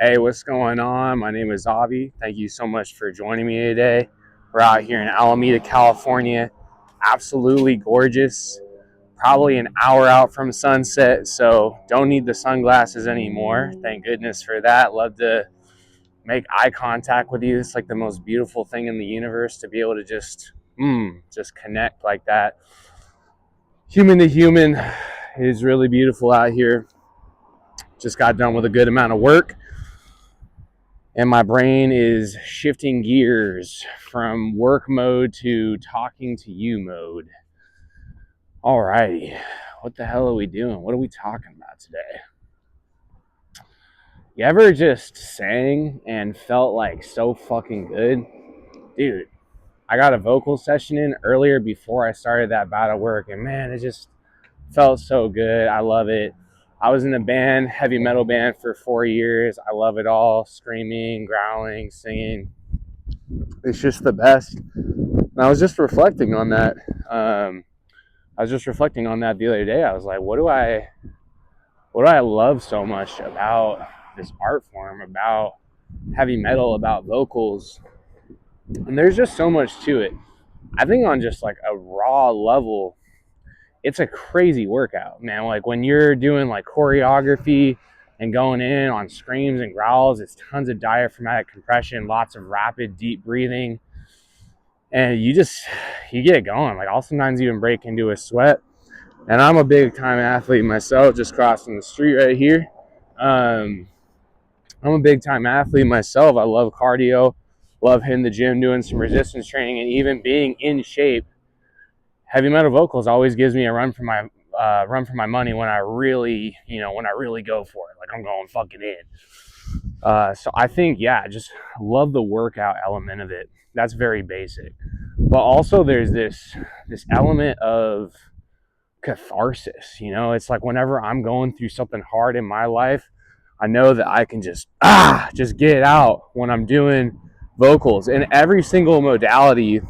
Hey, what's going on? My name is Avi. Thank you so much for joining me today. We're out here in Alameda, California. Absolutely gorgeous. Probably an hour out from sunset, so don't need the sunglasses anymore. Thank goodness for that. Love to make eye contact with you. It's like the most beautiful thing in the universe to be able to just connect like that. Human to human is really beautiful out here. Just got done with a good amount of work, and my brain is shifting gears from work mode to talking to you mode. Alrighty, what the hell are we doing? What are we talking about today? You ever just sang and felt like so fucking good? Dude, I got a vocal session in earlier before I started that bout of work, and man, it just felt so good. I love it. I was in a band, heavy metal band, for 4 years. I love it all. Screaming, growling, singing. It's just the best. And I was just reflecting on that. The other day. I was like, what do I love so much about this art form, about heavy metal, about vocals? And there's just so much to it. I think on just like a raw level, it's a crazy workout, man. Like when you're doing like choreography and going in on screams and growls, it's tons of diaphragmatic compression, lots of rapid, deep breathing. And you get going. Like I'll sometimes even break into a sweat. And I'm a big time athlete myself, just crossing the street right here. I'm a big time athlete myself. I love cardio, love hitting the gym, doing some resistance training, and even being in shape. Heavy metal vocals always gives me a run for my money when I really go for it. Like I'm going fucking in. So I think, just love the workout element of it. That's very basic. But also there's this element of catharsis. It's like whenever I'm going through something hard in my life, I know that I can just get it out when I'm doing vocals. And every single modality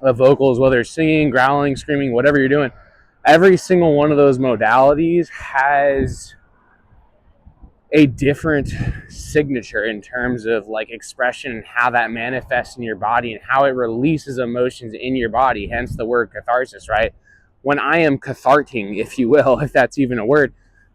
of vocals, whether it's singing, growling, screaming, whatever you're doing, every single one of those modalities has a different signature in terms of like expression and how that manifests in your body and how it releases emotions in your body, hence the word catharsis, right? When I am catharting, if you will, if that's even a word,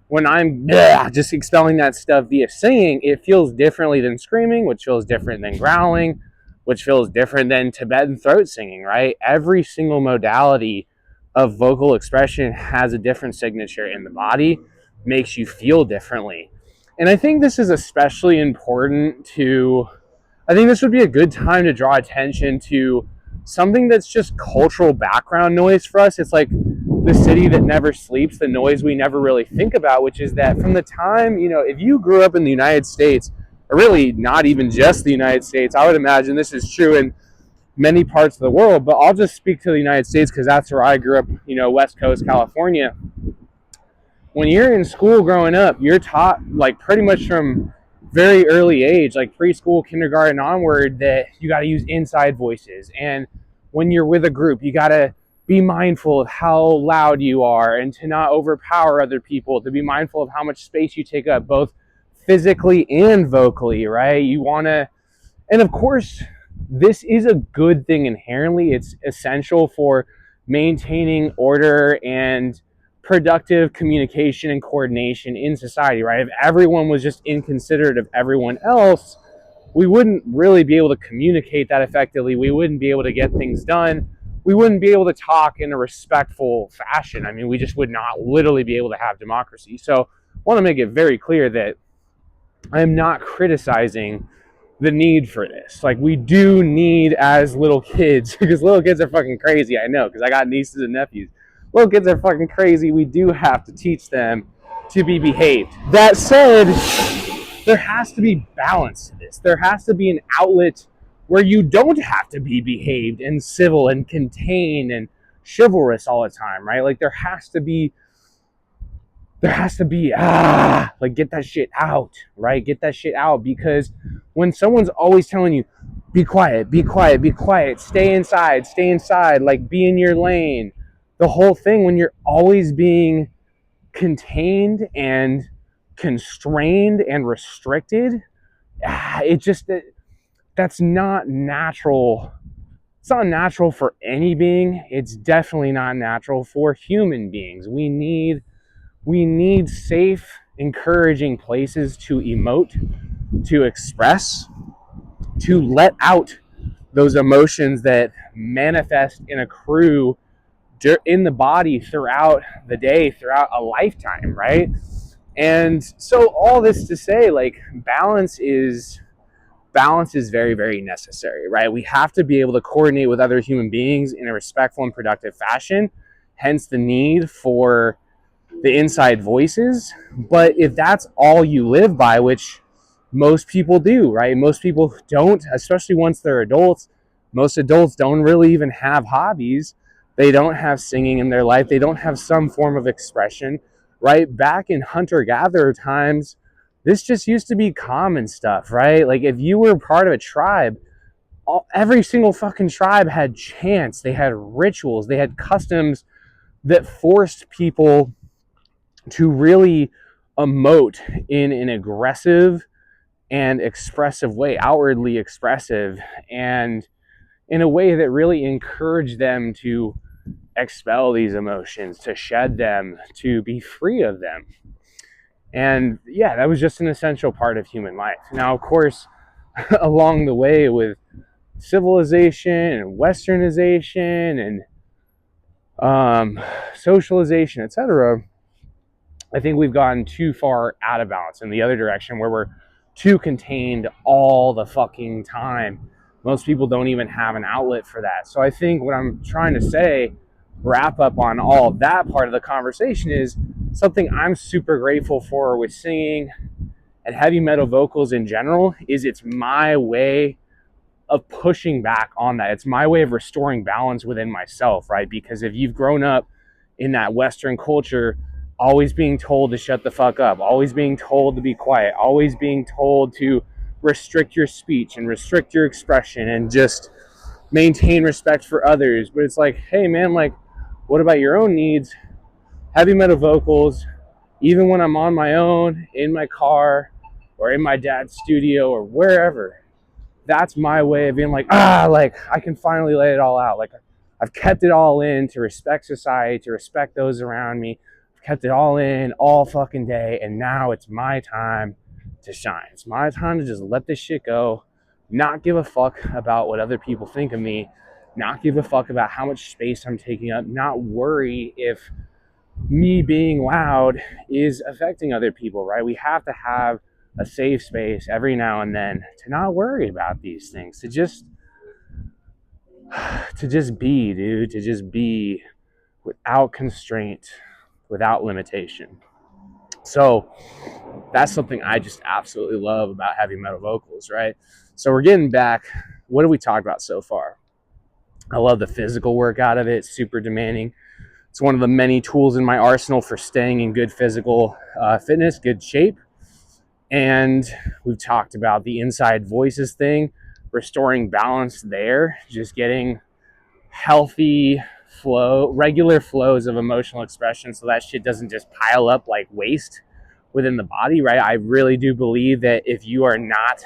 when I'm just expelling that stuff via singing, it feels differently than screaming, which feels different than growling, which feels different than Tibetan throat singing, right? Every single modality of vocal expression has a different signature in the body, makes you feel differently. And I think this is especially important I think this would be a good time to draw attention to something that's just cultural background noise for us. It's like the city that never sleeps, the noise we never really think about, which is that from the time, if you grew up in the United States, or really not even just the United States, I would imagine this is true in many parts of the world, but I'll just speak to the United States because that's where I grew up, West Coast, California. When you're in school growing up, you're taught like pretty much from very early age, like preschool, kindergarten onward, that you got to use inside voices. And when you're with a group, you got to be mindful of how loud you are and to not overpower other people, to be mindful of how much space you take up, both physically and vocally, right? And of course, this is a good thing inherently. It's essential for maintaining order and productive communication and coordination in society, right? If everyone was just inconsiderate of everyone else, we wouldn't really be able to communicate that effectively. We wouldn't be able to get things done. We wouldn't be able to talk in a respectful fashion. I mean, we just would not literally be able to have democracy. So I want to make it very clear that I am not criticizing the need for this. Like, we do need, as little kids, because little kids are fucking crazy, I know, because I got nieces and nephews. Little kids are fucking crazy. We do have to teach them to be behaved. That said, there has to be balance to this. There has to be an outlet where you don't have to be behaved and civil and contained and chivalrous all the time, right? Like, there has to be like, get that shit out, right? Get that shit out, because when someone's always telling you, be quiet, be quiet, be quiet, stay inside, like, be in your lane, the whole thing, when you're always being contained and constrained and restricted, that's not natural. It's not natural for any being. It's definitely not natural for human beings. We need safe, encouraging places to emote, to express, to let out those emotions that manifest and accrue in the body throughout the day, throughout a lifetime, right? And so all this to say, like, balance is very, very necessary, right? We have to be able to coordinate with other human beings in a respectful and productive fashion, hence the need for the inside voices. But if that's all you live by, which most people do, right? Most people don't, especially once they're adults. Most adults don't really even have hobbies. They don't have singing in their life. They don't have some form of expression, right? Back in hunter-gatherer times, this just used to be common stuff, right? Like, if you were part of a tribe, every single fucking tribe had chants, they had rituals, they had customs that forced people to really emote in an aggressive and expressive way, outwardly expressive, and in a way that really encouraged them to expel these emotions, to shed them, to be free of them. And yeah, that was just an essential part of human life. Now, of course, along the way with civilization and westernization and socialization, etc., I think we've gotten too far out of balance in the other direction, where we're too contained all the fucking time. Most people don't even have an outlet for that. So I think what I'm trying to say, wrap up on all of that part of the conversation, is something I'm super grateful for with singing and heavy metal vocals in general is it's my way of pushing back on that. It's my way of restoring balance within myself, right? Because if you've grown up in that Western culture, always being told to shut the fuck up, always being told to be quiet, always being told to restrict your speech and restrict your expression and just maintain respect for others. But it's like, hey man, like, what about your own needs? Heavy metal vocals, even when I'm on my own, in my car, or in my dad's studio, or wherever, that's my way of being like, like, I can finally let it all out. Like, I've kept it all in to respect society, to respect those around me. I've kept it all in all fucking day, and now it's my time to shine. It's my time to just let this shit go, not give a fuck about what other people think of me, not give a fuck about how much space I'm taking up, not worry if me being loud is affecting other people, right? We have to have a safe space every now and then to not worry about these things, to just be, dude, to just be without constraint, without limitation. So that's something I just absolutely love about heavy metal vocals, right? So we're getting back. What have we talked about so far? I love the physical work out of it. It's super demanding. It's one of the many tools in my arsenal for staying in good physical fitness, good shape. And we've talked about the inside voices thing, restoring balance there, just getting healthy flow, regular flows of emotional expression so that shit doesn't just pile up like waste within the body, right? I really do believe that if you are not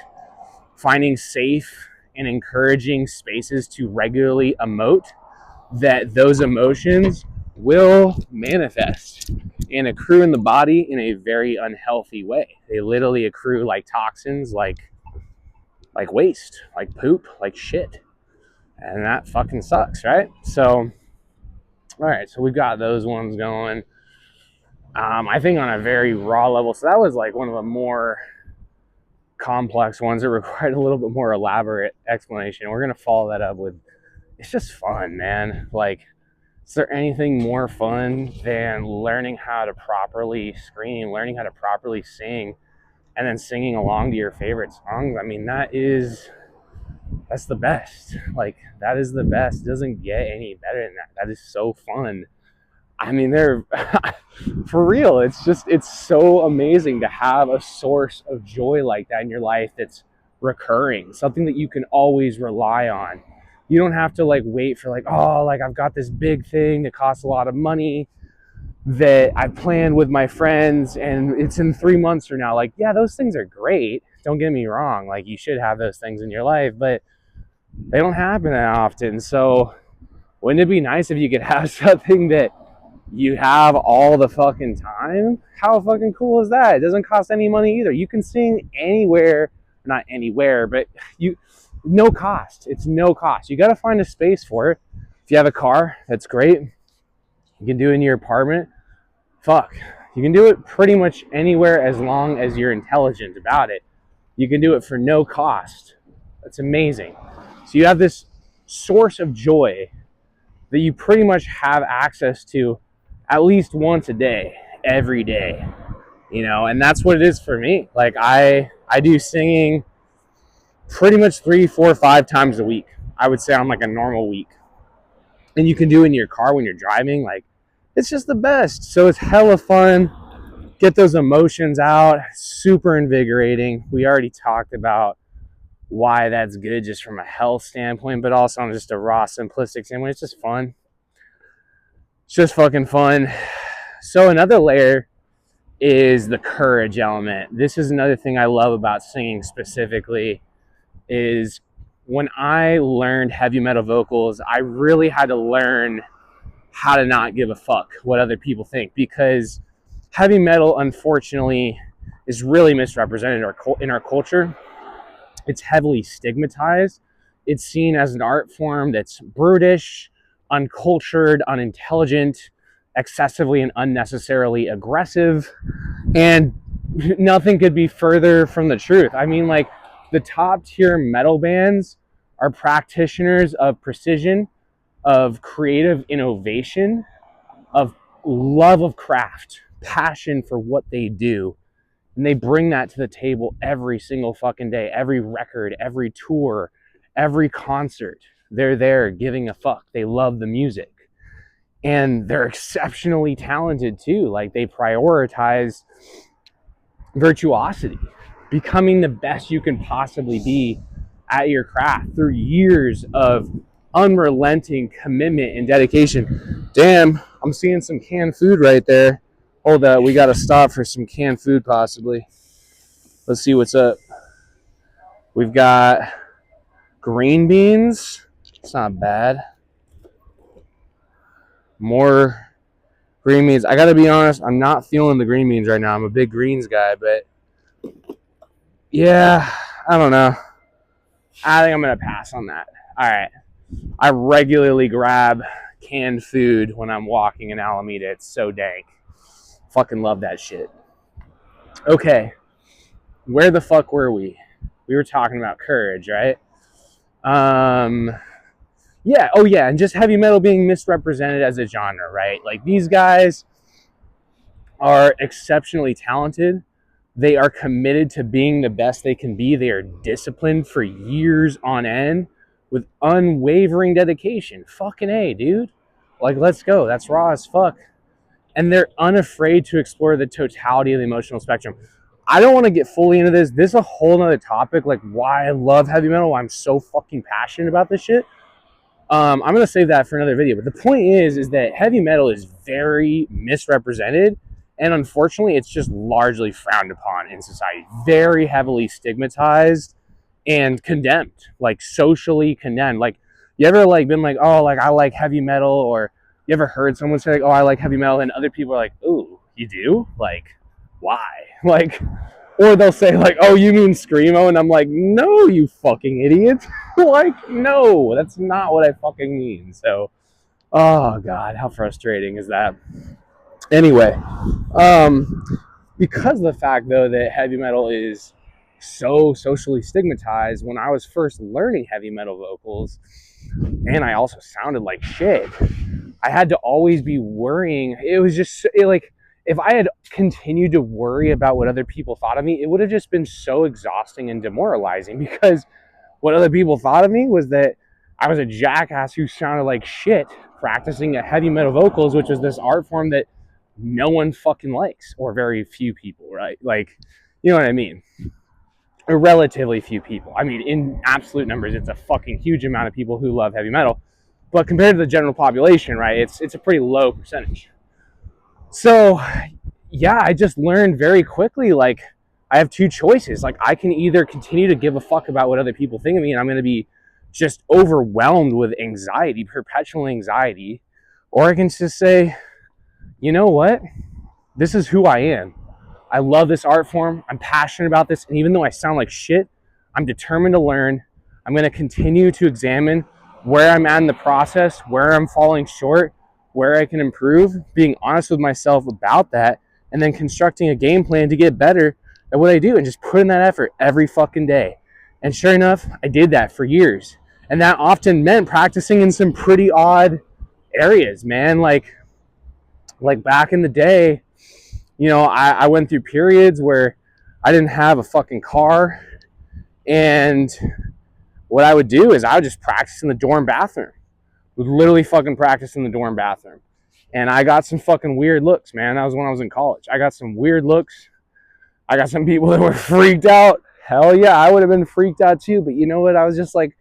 finding safe and encouraging spaces to regularly emote, that those emotions will manifest and accrue in the body in a very unhealthy way. They literally accrue like toxins, like waste, like poop, like shit. And that fucking sucks, right? So, all right, so we've got those ones going. I think on a very raw level. So that was like one of the more complex ones that required a little bit more elaborate explanation. We're going to follow that up with, it's just fun, man. Like, is there anything more fun than learning how to properly scream, learning how to properly sing, and then singing along to your favorite songs? I mean, that's the best. Like, that is the best. It doesn't get any better than that. That is so fun. I mean, they're for real. It's so amazing to have a source of joy like that in your life that's recurring, something that you can always rely on. You don't have to like wait for like, oh, like I've got this big thing that costs a lot of money. that I planned with my friends, and it's in 3 months from now. Like, yeah, those things are great. Don't get me wrong. Like, you should have those things in your life, but they don't happen that often. So wouldn't it be nice if you could have something that you have all the fucking time? How fucking cool is that? It doesn't cost any money either. You can sing anywhere, not anywhere, but you, no cost. It's no cost. You got to find a space for it. If you have a car, that's great. You can do it in your apartment. Fuck. You can do it pretty much anywhere as long as you're intelligent about it. You can do it for no cost. That's amazing. So you have this source of joy that you pretty much have access to at least once a day, every day, and that's what it is for me. Like, I do singing pretty much 3, 4, 5 times a week. I would say on like a normal week. And you can do it in your car when you're driving. Like, it's just the best. So it's hella fun. Get those emotions out. Super invigorating. We already talked about why that's good just from a health standpoint, but also on just a raw, simplistic standpoint. It's just fun. It's just fucking fun. So another layer is the courage element. This is another thing I love about singing specifically, is when I learned heavy metal vocals, I really had to learn how to not give a fuck what other people think, because heavy metal, unfortunately, is really misrepresented in our culture. It's heavily stigmatized. It's seen as an art form that's brutish, uncultured, unintelligent, excessively and unnecessarily aggressive, and nothing could be further from the truth. I mean, like, the top tier metal bands are practitioners of precision, of creative innovation, of love of craft, passion for what they do. And they bring that to the table every single fucking day, every record, every tour, every concert. They're there giving a fuck. They love the music. And they're exceptionally talented too. Like, they prioritize virtuosity, becoming the best you can possibly be at your craft through years of unrelenting commitment and dedication. Damn, I'm seeing some canned food right there. Hold up, we gotta stop for some canned food possibly. Let's see what's up. We've got green beans. It's not bad. More green beans. I gotta be honest, I'm not feeling the green beans right now. I'm a big greens guy, but yeah, I don't know. I think I'm gonna pass on that. All right. I regularly grab canned food when I'm walking in Alameda. It's so dank. Fucking love that shit. Okay. Where the fuck were we? We were talking about courage, right? Yeah, oh yeah, and just heavy metal being misrepresented as a genre, right? Like, these guys are exceptionally talented. They are committed to being the best they can be. They are disciplined for years on end with unwavering dedication. Fucking A, dude. Like, let's go. That's raw as fuck. And they're unafraid to explore the totality of the emotional spectrum. I don't want to get fully into this. This is a whole nother topic, like why I love heavy metal, why I'm so fucking passionate about this shit. I'm going to save that for another video. But the point is that heavy metal is very misrepresented. And unfortunately, it's just largely frowned upon in society. Very heavily stigmatized and condemned, like socially condemned. Like, you ever like been like, oh, like I like heavy metal, or you ever heard someone say like, oh, I like heavy metal, and other people are like, ooh, you do? Like, why? Like, or they'll say like, oh, you mean screamo? And I'm like, no, you fucking idiot. Like, no, that's not what I fucking mean. So, oh God, how frustrating is that? Anyway, because of the fact though that heavy metal is so socially stigmatized, when I was first learning heavy metal vocals, and I also sounded like shit, I had to always be worrying. It was just like, if I had continued to worry about what other people thought of me, it would have just been so exhausting and demoralizing, because what other people thought of me was that I was a jackass who sounded like shit practicing a heavy metal vocals, which was this art form that no one fucking likes, or very few people, right? Like, you know what I mean? Or relatively few people. I mean, in absolute numbers, it's a fucking huge amount of people who love heavy metal. But compared to the general population, right, it's a pretty low percentage. So yeah, I just learned very quickly, like, I have two choices. Like, I can either continue to give a fuck about what other people think of me, and I'm going to be just overwhelmed with anxiety, perpetual anxiety, or I can just say, you know what? This is who I am. I love this art form. I'm passionate about this. And even though I sound like shit, I'm determined to learn. I'm going to continue to examine where I'm at in the process, where I'm falling short, where I can improve, being honest with myself about that, and then constructing a game plan to get better at what I do and just put in that effort every fucking day. And sure enough, I did that for years. And that often meant practicing in some pretty odd areas, man. Like back in the day, I went through periods where I didn't have a fucking car. And what I would do is I would just practice in the dorm bathroom. Would literally fucking practice in the dorm bathroom. And I got some fucking weird looks, man. That was when I was in college. I got some weird looks. I got some people that were freaked out. Hell yeah, I would have been freaked out too. But you know what? I was just like,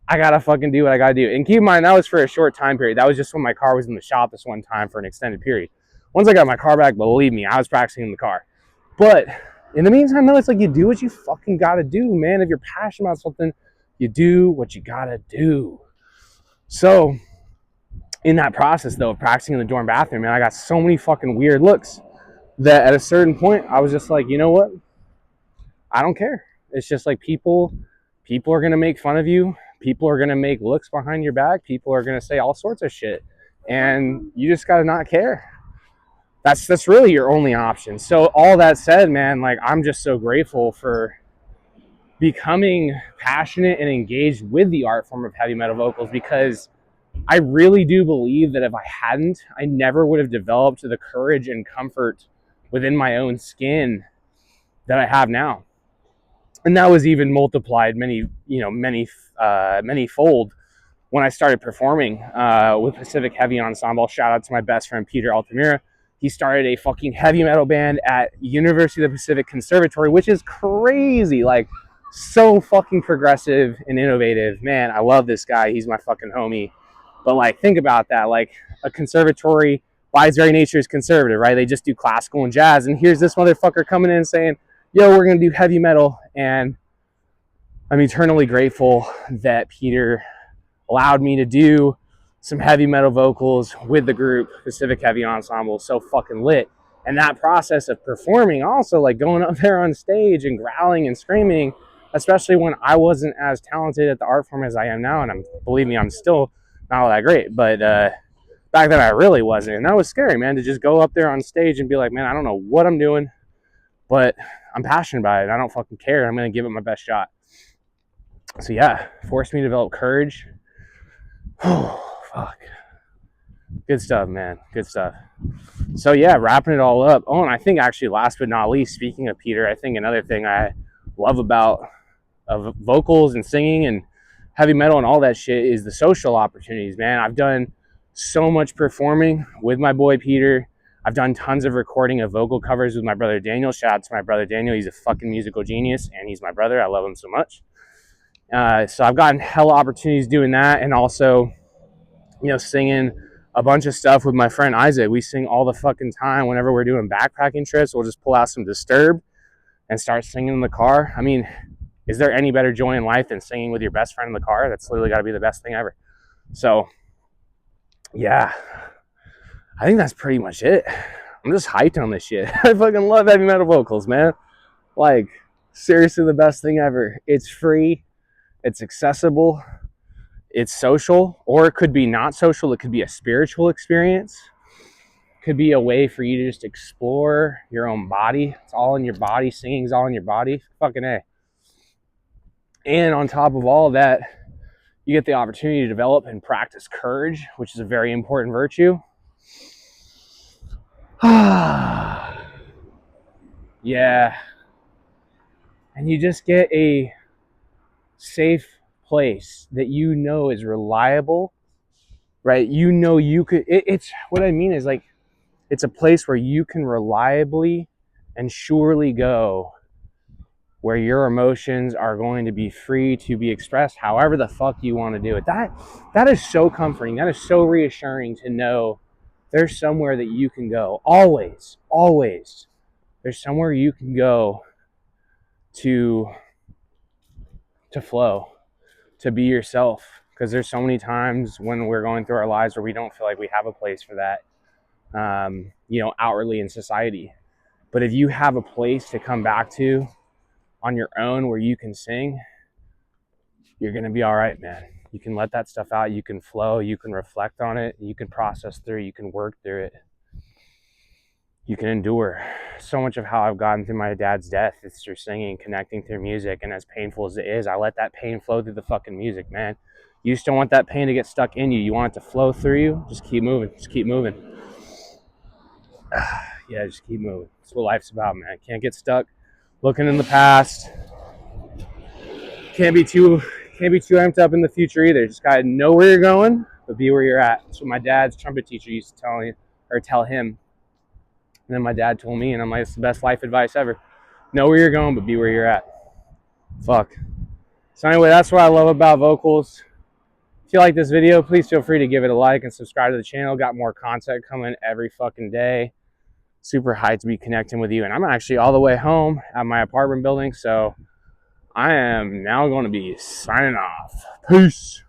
I gotta fucking do what I gotta do. And keep in mind, that was for a short time period. That was just when my car was in the shop this one time for an extended period. Once I got my car back, believe me, I was practicing in the car. But in the meantime, though, it's like you do what you fucking gotta do, man. If you're passionate about something, you do what you gotta do. So in that process, though, of practicing in the dorm bathroom, man, I got so many fucking weird looks that at a certain point, I was just like, you know what? I don't care. It's just like people are gonna make fun of you. People are gonna make looks behind your back. People are gonna say all sorts of shit, and you just gotta not care. That's really your only option. So all that said, man, like, I'm just so grateful for becoming passionate and engaged with the art form of heavy metal vocals, because I really do believe that if I hadn't, I never would have developed the courage and comfort within my own skin that I have now. And that was even multiplied many fold when I started performing with Pacific Heavy Ensemble. Shout out to my best friend Peter Altamira. He started a fucking heavy metal band at University of the Pacific Conservatory, which is crazy. Like, so fucking progressive and innovative. Man, I love this guy. He's my fucking homie. But like, think about that. Like, a conservatory by its very nature is conservative, right? They just do classical and jazz. And here's this motherfucker coming in and saying, yo, we're going to do heavy metal. And I'm eternally grateful that Peter allowed me to do some heavy metal vocals with the group Pacific Heavy Ensemble. So fucking lit. And that process of performing, also, like, going up there on stage and growling and screaming, especially when I wasn't as talented at the art form as I am now. And believe me, I'm still not all that great, but back then I really wasn't. And that was scary, man, to just go up there on stage and be like, man, I don't know what I'm doing, but I'm passionate about it. I don't fucking care. I'm going to give it my best shot. So yeah, forced me to develop courage. Oh, fuck. Good stuff, man. Good stuff. So yeah, wrapping it all up. Oh, and I think actually, last but not least, speaking of Peter, I think another thing I love about vocals and singing and heavy metal and all that shit is the social opportunities, man. I've done so much performing with my boy Peter. I've done tons of recording of vocal covers with my brother Daniel. Shout out to my brother Daniel. He's a fucking musical genius, and he's my brother. I love him so much. So I've gotten hella opportunities doing that, and also, singing a bunch of stuff with my friend Isaac. We sing all the fucking time. Whenever we're doing backpacking trips, we'll just pull out some Disturbed and start singing in the car. I mean, is there any better joy in life than singing with your best friend in the car? That's literally got to be the best thing ever. So yeah, I think that's pretty much it. I'm just hyped on this shit. I fucking love heavy metal vocals, man. Like, seriously, the best thing ever. It's free. It's accessible. It's social, or it could be not social. It could be a spiritual experience. It could be a way for you to just explore your own body. It's all in your body. Singing's all in your body. Fucking A. And on top of all of that, you get the opportunity to develop and practice courage, which is a very important virtue. Yeah. And you just get a safe place that you know is reliable, right? You could, it's what I mean is, like, it's a place where you can reliably and surely go, where your emotions are going to be free to be expressed however the fuck you want to do it. That is so comforting. That is so reassuring to know there's somewhere that you can go. Always, always. There's somewhere you can go to flow, to be yourself. Because there's so many times when we're going through our lives where we don't feel like we have a place for that, outwardly in society. But if you have a place to come back to on your own where you can sing, you're going to be all right, man. You can let that stuff out. You can flow. You can reflect on it. You can process through it. You can work through it. You can endure. So much of how I've gotten through my dad's death is through singing, connecting through music. And as painful as it is, I let that pain flow through the fucking music, man. You just don't want that pain to get stuck in you. You want it to flow through you. Just keep moving. Just keep moving. Yeah, just keep moving. That's what life's about, man. Can't get stuck looking in the past. Can't be too amped up in the future either. Just gotta know where you're going, but be where you're at. That's what my dad's trumpet teacher used to tell him. And then my dad told me, and I'm like, it's the best life advice ever. Know where you're going, but be where you're at. Fuck. So anyway, that's what I love about vocals. If you like this video, please feel free to give it a like and subscribe to the channel. Got more content coming every fucking day. Super hyped to be connecting with you. And I'm actually all the way home at my apartment building, so I am now going to be signing off. Peace.